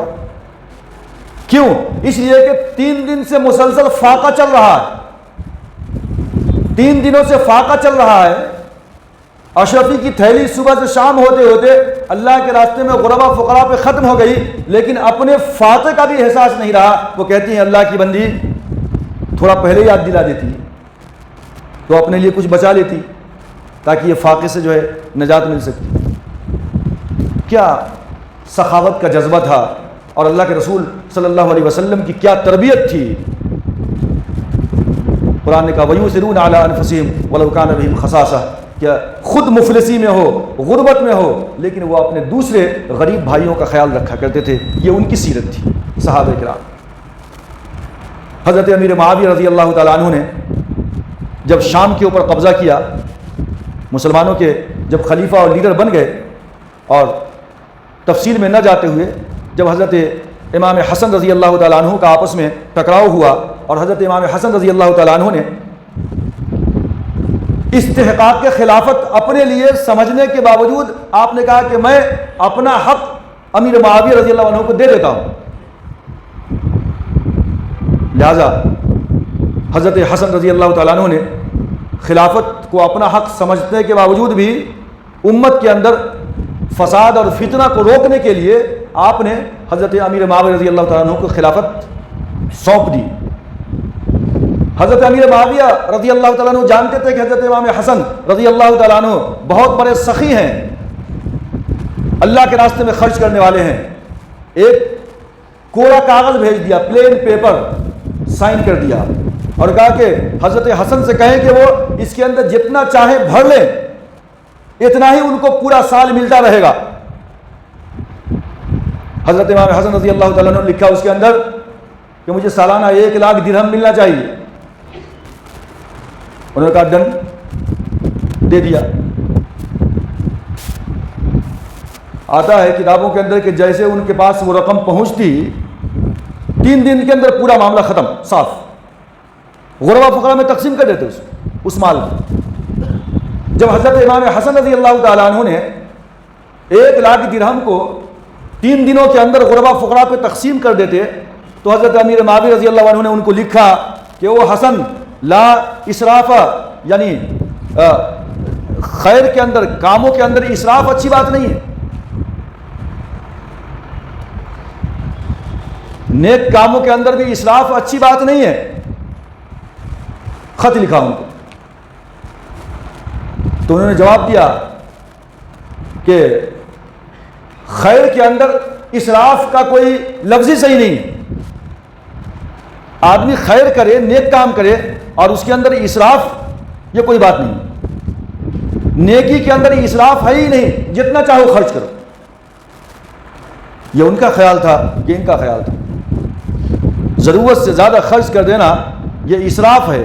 کیوں؟ اس لیے کہ 3 دن سے مسلسل فاقہ چل رہا ہے، 3 دنوں سے فاقہ چل رہا ہے۔ اشرفی کی تھیلی صبح سے شام ہوتے ہوتے اللہ کے راستے میں غربا فقراء پہ ختم ہو گئی، لیکن اپنے فاقے کا بھی احساس نہیں رہا۔ وہ کہتی ہیں اللہ کی بندی تھوڑا پہلے یاد دلا دیتی تو اپنے لیے کچھ بچا لیتی تاکہ یہ فاقے سے جو ہے نجات مل سکتی۔ کیا سخاوت کا جذبہ تھا، اور اللہ کے رسول صلی اللہ علیہ وسلم کی کیا تربیت تھی۔ قرآن نے کہا وَيُؤْثِرُونَ عَلَىٰ أَنفُسِهِمْ وَلَوْ كَانَ بِهِمْ خَصَاصَةٌ، کہ خود مفلسی میں ہو، غربت میں ہو، لیکن وہ اپنے دوسرے غریب بھائیوں کا خیال رکھا کرتے تھے۔ یہ ان کی سیرت تھی صحابہ کرام۔ حضرت امیر معاویہ رضی اللہ تعالیٰ عنہ نے جب شام کے اوپر قبضہ کیا، مسلمانوں کے جب خلیفہ اور لیڈر بن گئے، اور تفصیل میں نہ جاتے ہوئے جب حضرت امام حسن رضی اللہ تعالیٰ عنہ کا آپس میں ٹکراؤ ہوا، اور حضرت امام حسن رضی اللہ تعالیٰ عنہ نے استحقاق خلافت اپنے لیے سمجھنے کے باوجود آپ نے کہا کہ میں اپنا حق امیر معاویہ رضی اللہ عنہ کو دے دیتا ہوں، لہذا حضرت حسن رضی اللہ تعالیٰ عنہ نے خلافت کو اپنا حق سمجھنے کے باوجود بھی امت کے اندر فساد اور فتنہ کو روکنے کے لیے آپ نے حضرت امیر معاویہ رضی اللہ تعالیٰ عنہ کو خلافت سونپ دی۔ حضرت امیر معاویہ رضی اللہ تعالیٰ عنہ جانتے تھے کہ حضرت امام حسن رضی اللہ تعالیٰ عنہ بہت بڑے سخی ہیں، اللہ کے راستے میں خرچ کرنے والے ہیں۔ ایک کوڑا کاغذ بھیج دیا، پلین پیپر سائن کر دیا، اور کہا کہ حضرت حسن سے کہیں کہ وہ اس کے اندر جتنا چاہیں بھر لیں، اتنا ہی ان کو پورا سال ملتا رہے گا۔ حضرت امام حسن رضی اللہ تعالیٰ عنہ نے لکھا اس کے اندر کہ مجھے سالانہ 1,00,000 درہم ملنا چاہیے۔ انہوں نے کہا ڈن، دے دیا۔ آتا ہے کتابوں کے اندر کہ جیسے ان کے پاس وہ رقم پہنچتی، 3 دن کے اندر پورا معاملہ ختم، صاف، غربا فقراء میں تقسیم کر دیتے اس مال میں۔ جب حضرت امام حسن رضی اللہ تعالیٰ عنہ نے 1,00,000 درہم کو 3 دنوں کے اندر غربا فقراء پہ تقسیم کر دیتے، تو حضرت امیر معاویہ رضی اللہ عنہ نے ان کو لکھا کہ وہ حسن لا اسراف، یعنی خیر کے اندر، کاموں کے اندر اسراف اچھی بات نہیں ہے، نیک کاموں کے اندر بھی اسراف اچھی بات نہیں ہے۔ خط لکھا ان کو، تو انہوں نے جواب دیا کہ خیر کے اندر اسراف کا کوئی لفظ ہی صحیح نہیں ہے۔ آدمی خیر کرے، نیک کام کرے، اور اس کے اندر اسراف، یہ کوئی بات نہیں۔ نیکی کے اندر اسراف ہے ہی نہیں، جتنا چاہو خرچ کرو۔ یہ ان کا خیال تھا، یہ ان کا خیال تھا۔ ضرورت سے زیادہ خرچ کر دینا یہ اسراف ہے۔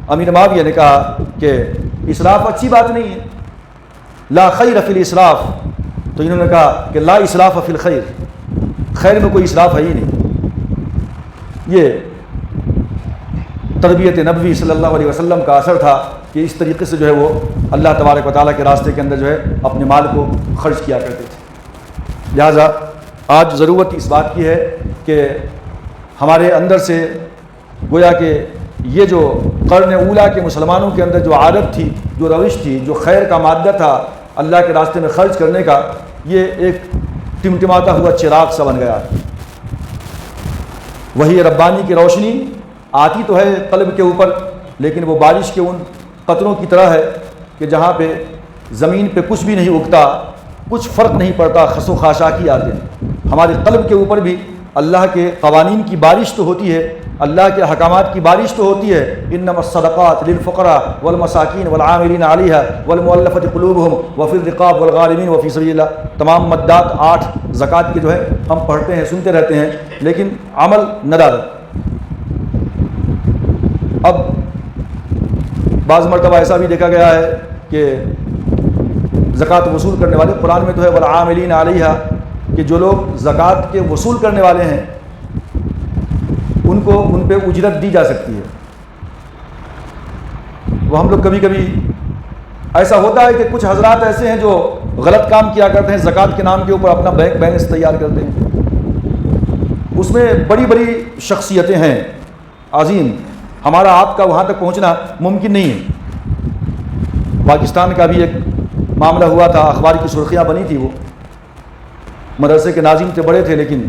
امیر معاویہ نے کہا کہ اسراف اچھی بات نہیں ہے، لا خیر فی الاسراف، تو انہوں نے کہا کہ لا اسراف فی الخیر، خیر میں کوئی اسراف ہے ہی نہیں۔ یہ تربیت نبوی صلی اللہ علیہ وسلم کا اثر تھا کہ اس طریقے سے جو ہے وہ اللہ تبارک و تعالیٰ کے راستے کے اندر جو ہے اپنے مال کو خرچ کیا کرتے تھے۔ لہٰذا آج ضرورت اس بات کی ہے کہ ہمارے اندر سے گویا کہ یہ جو قرن اولیٰ کے مسلمانوں کے اندر جو عادت تھی، جو روش تھی، جو خیر کا مادہ تھا اللہ کے راستے میں خرچ کرنے کا، یہ ایک ٹمٹماتا ہوا چراغ سا بن گیا۔ وہی ربانی کی روشنی آتی تو ہے قلب کے اوپر، لیکن وہ بارش کے ان قطروں کی طرح ہے کہ جہاں پہ زمین پہ کچھ بھی نہیں اگتا، کچھ فرق نہیں پڑتا، خس و خاشاکی آتے ہیں۔ ہمارے قلب کے اوپر بھی اللہ کے قوانین کی بارش تو ہوتی ہے، اللہ کے احکامات کی بارش تو ہوتی ہے۔ انما الصدقات للفقراء والمساکین والعاملین علیہا والمؤلفۃ قلوبہم وفی الرقاب والغارمین وفی سبیل اللہ۔ تمام مدات 8 زکوٰۃ کے جو ہے ہم پڑھتے ہیں، سنتے رہتے ہیں، لیکن عمل ندارت۔ اب بعض مرتبہ ایسا بھی دیکھا گیا ہے کہ زکوٰۃ وصول کرنے والے، قرآن میں تو ہے والعاملین علیہا، کہ جو لوگ زکوٰۃ کے وصول کرنے والے ہیں ان کو ان پہ اجرت دی جا سکتی ہے۔ وہ ہم لوگ کبھی کبھی ایسا ہوتا ہے کہ کچھ حضرات ایسے ہیں جو غلط کام کیا کرتے ہیں، زکوٰۃ کے نام کے اوپر اپنا بینک بیلنس تیار کرتے ہیں، اس میں بڑی بڑی شخصیتیں ہیں عظیم، ہمارا آپ کا وہاں تک پہنچنا ممکن نہیں ہے۔ پاکستان کا بھی ایک معاملہ ہوا تھا، اخبار کی سرخیاں بنی تھی، وہ مدرسے کے ناظم تھے، بڑے تھے، لیکن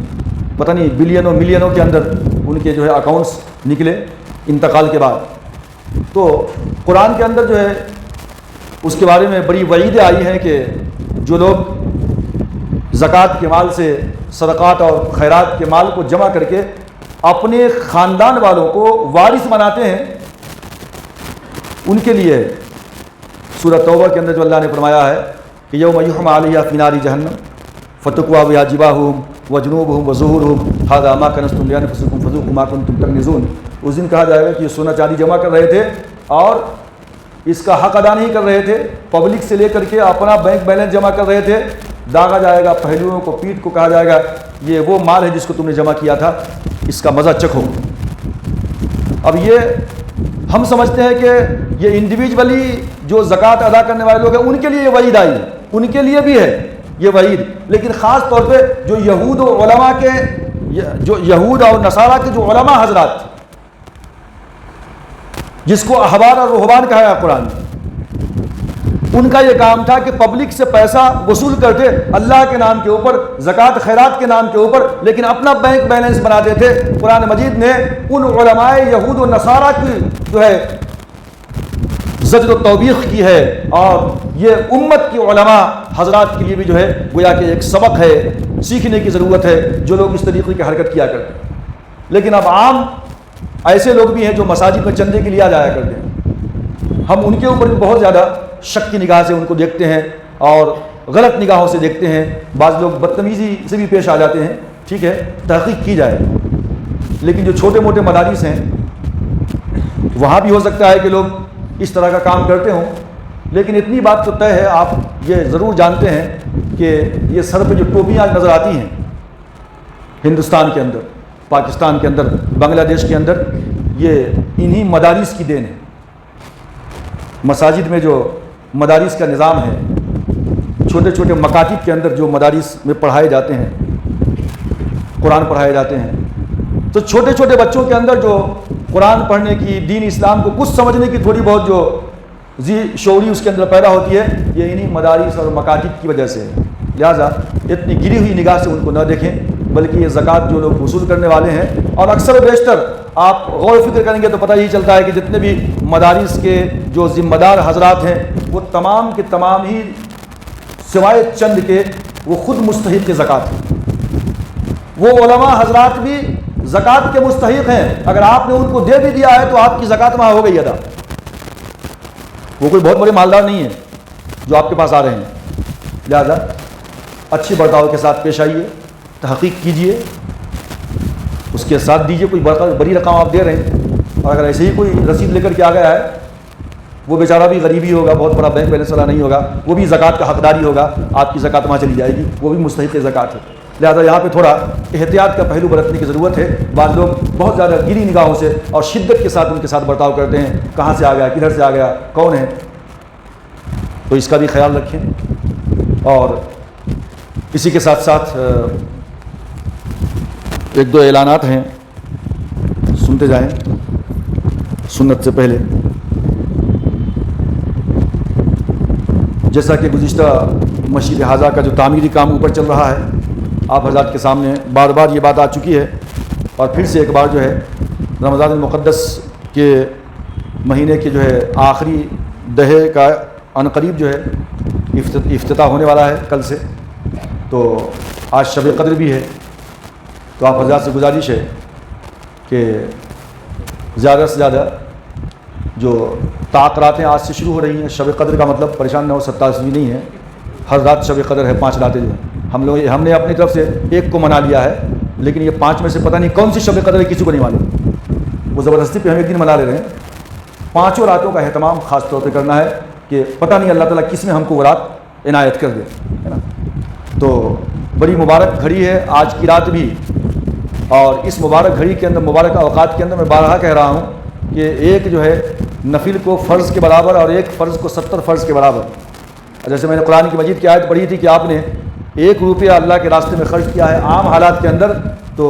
پتہ نہیں بلینوں ملینوں کے اندر ان کے جو ہے اکاؤنٹس نکلے انتقال کے بعد۔ تو قرآن کے اندر جو ہے اس کے بارے میں بڑی وعیدیں آئی ہیں کہ جو لوگ زکوٰۃ کے مال سے صدقات اور خیرات کے مال کو جمع کر کے اپنے خاندان والوں کو وارث بناتے ہیں، ان کے لیے سورہ توبہ کے اندر جو اللہ نے فرمایا ہے کہ یوم یحمى علیہا فی نار جہنم فتکوی بہا جباہہم وجنوبہم وظہورہم ھذا ما کنزتم لانفسکم فذوقوا ما کنتم تکنزون۔ اس دن کہا جائے گا کہ یہ سونا چاندی جمع کر رہے تھے اور اس کا حق ادا نہیں کر رہے تھے، پبلک سے لے کر کے اپنا بینک بیلنس جمع کر رہے تھے، داغا جائے گا پہلوؤں کو، پیٹھ کو، کہا جائے گا یہ وہ مال ہے جس کو تم نے جمع کیا تھا، اس کا مزہ چکھو۔ اب یہ ہم سمجھتے ہیں کہ یہ انڈیویجولی جو زکوٰۃ ادا کرنے والے لوگ ہیں ان کے لیے یہ وعید آئی ہے، ان کے لیے بھی ہے یہ وعید، لیکن خاص طور پہ جو یہود و علماء کے، جو یہود اور نصارہ کے جو علماء حضرات تھے، جس کو احبار اور رہبان کہا ہے قرآن میں، ان کا یہ کام تھا کہ پبلک سے پیسہ وصول کرتے اللہ کے نام کے اوپر، زکوٰۃ خیرات کے نام کے اوپر، لیکن اپنا بینک بیلنس بناتے تھے۔ قرآن مجید نے ان علماء یہود و نصارہ کی جو ہے زجر و توبیخ کی ہے، اور یہ امت کی علماء حضرات کے لیے بھی جو ہے گویا کہ ایک سبق ہے، سیکھنے کی ضرورت ہے، جو لوگ اس طریقے کی حرکت کیا کرتے ہیں۔ لیکن اب عام ایسے لوگ بھی ہیں جو مساجد میں چندے کے لیے آ جایا کرتے ہیں، ہم ان کے اوپر بھی بہت زیادہ شک کی نگاہ سے ان کو دیکھتے ہیں اور غلط نگاہوں سے دیکھتے ہیں، بعض لوگ بدتمیزی سے بھی پیش آ جاتے ہیں۔ ٹھیک ہے، تحقیق کی جائے، لیکن جو چھوٹے موٹے مدارس ہیں وہاں بھی ہو سکتا ہے کہ لوگ اس طرح کا کام کرتے ہوں، لیکن اتنی بات تو طے ہے، آپ یہ ضرور جانتے ہیں کہ یہ سر پہ جو ٹوپیاں نظر آتی ہیں ہندوستان کے اندر، پاکستان کے اندر، بنگلہ دیش کے اندر، یہ انہی مدارس کی دین ہے۔ مساجد میں جو مدارس کا نظام ہے، چھوٹے چھوٹے مکاتب کے اندر جو مدارس میں پڑھائے جاتے ہیں، قرآن پڑھائے جاتے ہیں، تو چھوٹے چھوٹے بچوں کے اندر جو قرآن پڑھنے کی، دین اسلام کو کچھ سمجھنے کی تھوڑی بہت جو شعوری اس کے اندر پیدا ہوتی ہے، یہ انہی مدارس اور مکاتب کی وجہ سے ہے۔ لہٰذا اتنی گری ہوئی نگاہ سے ان کو نہ دیکھیں، بلکہ یہ زکوٰۃ جو لوگ وصول کرنے والے ہیں، اور اکثر و بیشتر آپ غور و فکر کریں گے تو پتہ یہی چلتا ہے کہ جتنے بھی مدارس کے جو ذمہ دار حضرات ہیں وہ تمام کے تمام ہی سوائے چند کے وہ خود مستحق زکوٰۃ ہیں۔ وہ علماء حضرات بھی زکوٰۃ کے مستحق ہیں، اگر آپ نے ان کو دے بھی دیا ہے تو آپ کی زکوٰۃ وہاں ہو گئی ادا۔ وہ کوئی بہت بڑے مالدار نہیں ہیں جو آپ کے پاس آ رہے ہیں۔ لہذا اچھی برتاؤ کے ساتھ پیش آئیے، تحقیق کیجئے، اس کے ساتھ دیجئے۔ کوئی بڑی رقم آپ دے رہے ہیں اور اگر ایسے ہی کوئی رسید لے کر کے آ گیا ہے، وہ بیچارہ بھی غریبی ہوگا، بہت بڑا بینک بیلنس والا نہیں ہوگا، وہ بھی زکوٰۃ کا حقداری ہوگا، آپ کی زکوٰۃ وہاں چلی جائے گی، وہ بھی مستحق زکوٰۃ ہے۔ لہذا یہاں پہ تھوڑا احتیاط کا پہلو برتنے کی ضرورت ہے۔ بعض لوگ بہت زیادہ گری نگاہوں سے اور شدت کے ساتھ ان کے ساتھ برتاؤ کرتے ہیں، کہاں سے آ گیا، کدھر سے آ گیا، کون ہے، تو اس کا بھی خیال رکھیں۔ اور اسی کے ساتھ ساتھ ایک دو اعلانات ہیں، سنتے جائیں سنت سے پہلے۔ جیسا کہ گزشتہ مسجد حاضہ کا جو تعمیری کام اوپر چل رہا ہے، آپ حضرات کے سامنے بار بار یہ بات آ چکی ہے، اور پھر سے ایک بار جو ہے رمضان المقدس کے مہینے کے جو ہے آخری دہے کا عنقریب جو ہے افتتاح ہونے والا ہے کل سے، تو آج شب قدر بھی ہے، تو آپ حضرات سے گزارش ہے کہ زیادہ سے زیادہ جو تعاقراتیں آج سے شروع ہو رہی ہیں، شب قدر کا مطلب پریشان نہ ہو، 27ویں نہیں ہے، ہر رات شب قدر ہے، 5 راتیں جو ہیں، ہم نے اپنی طرف سے ایک کو منا لیا ہے، لیکن یہ 5 میں سے پتہ نہیں کون سی شب قدر ہے، کسی کو نہیں معلوم، وہ زبردستی پہ ہم ایک دن منا لے رہے ہیں۔ 5 راتوں کا اہتمام خاص طور پہ کرنا ہے کہ پتہ نہیں اللہ تعالیٰ کس میں ہم کو وہ رات عنایت کر دے، ہے نا۔ تو بڑی مبارک گھڑی ہے آج کی رات بھی، اور اس مبارک گھڑی کے اندر، مبارک اوقات کے اندر میں بارہا کہہ رہا ہوں کہ ایک جو ہے نفل کو فرض کے برابر اور ایک فرض کو 70 فرض کے برابر۔ جیسے میں نے قرآن کی مجید کی آیت پڑھی تھی کہ آپ نے 1 روپیہ اللہ کے راستے میں خرچ کیا ہے عام حالات کے اندر، تو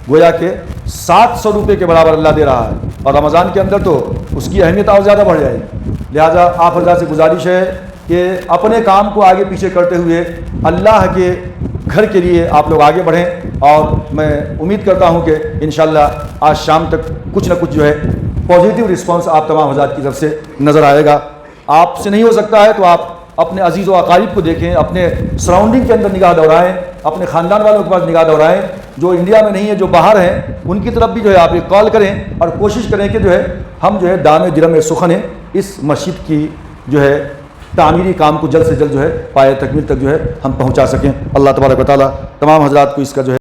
گویا کہ 700 روپے کے برابر اللہ دے رہا ہے، اور رمضان کے اندر تو اس کی اہمیت اور زیادہ بڑھ جائے گی۔ لہٰذا آپ حضرات سے گزارش ہے کہ اپنے کام کو آگے پیچھے کرتے ہوئے اللہ کے گھر کے لیے آپ لوگ آگے بڑھیں، اور میں امید کرتا ہوں کہ انشاءاللہ آج شام تک کچھ نہ کچھ جو ہے پازیٹیو رسپانس آپ تمام حضرات کی طرف سے نظر آئے گا۔ آپ سے نہیں ہو سکتا ہے تو آپ اپنے عزیز و اقارب کو دیکھیں، اپنے سراؤنڈنگ کے اندر نگاہ دوڑائیں، اپنے خاندان والوں کے پاس نگاہ دوڑائیں، جو انڈیا میں نہیں ہے، جو باہر ہیں، ان کی طرف بھی جو ہے آپ ایک کال کریں اور کوشش کریں کہ جو ہے ہم جو ہے دام درم سخن ہیں، اس مسجد کی جو ہے تعمیری کام کو جلد سے جلد جو ہے پایہ تکمیل تک جو ہے ہم پہنچا سکیں۔ اللہ تبارک و تعالیٰ تمام حضرات کو اس کا جو ہے